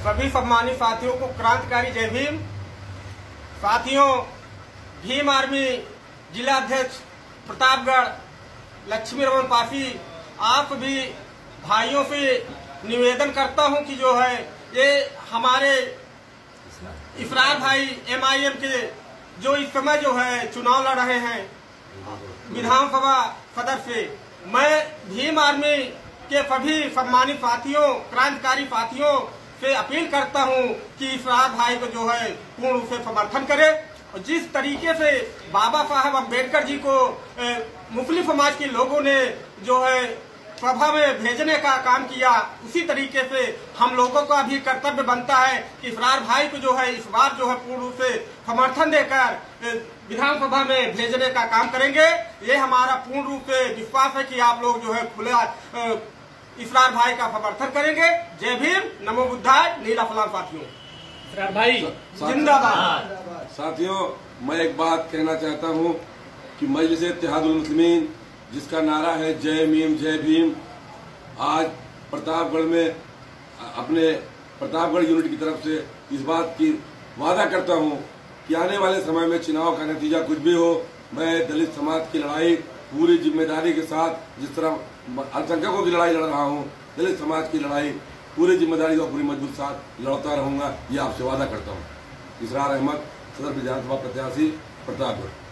सभी सम्मानित साथियों को क्रांतिकारी जय भीम। साथियों, भीम आर्मी जिला अध्यक्ष प्रतापगढ़ लक्ष्मी रमन पासी, आप भी भाइयों से निवेदन करता हूं कि जो है ये हमारे इसरार भाई MIM के जो इस समय जो है चुनाव लड़ रहे हैं विधानसभा सदस्य, मैं भीम आर्मी के सभी सम्मानित साथियों, क्रांतिकारी साथियों से अपील करता हूं कि इसरार भाई को जो है पूर्ण रूप से समर्थन करे। और जिस तरीके से बाबा साहब अम्बेडकर जी को मुस्लिम समाज के लोगों ने जो है सभा में भेजने का काम किया, उसी तरीके से हम लोगों का भी कर्तव्य बनता है कि इसरार भाई को जो है इस बार जो है पूर्ण रूप से समर्थन देकर विधानसभा में भेजने का काम करेंगे। ये हमारा पूर्ण रूप से विश्वास है कि आप लोग जो है खुले इसरार भाई का समर्थन करेंगे। जय भीम, नमो बुद्धाय, नीला सलाम। साथियों, इसरार भाई जिंदाबाद। साथियों, मैं एक बात कहना चाहता हूं कि मजलिस इत्तेहादुल मुस्लिमीन, जिसका नारा है जय मीम जय भीम, आज प्रतापगढ़ में अपने प्रतापगढ़ यूनिट की तरफ से इस बात की वादा करता हूं कि आने वाले समय में चुनाव का नतीजा कुछ भी हो, मैं दलित समाज की लड़ाई पूरी जिम्मेदारी के साथ, जिस तरह अल्पसंख्यकों की लड़ाई लड़ रहा हूं, दलित समाज की लड़ाई पूरी जिम्मेदारी और पूरी मजबूत साथ लड़ता रहूंगा, ये आपसे वादा करता हूं। इसरार अहमद, सदर विधानसभा प्रत्याशी, प्रतापगढ़।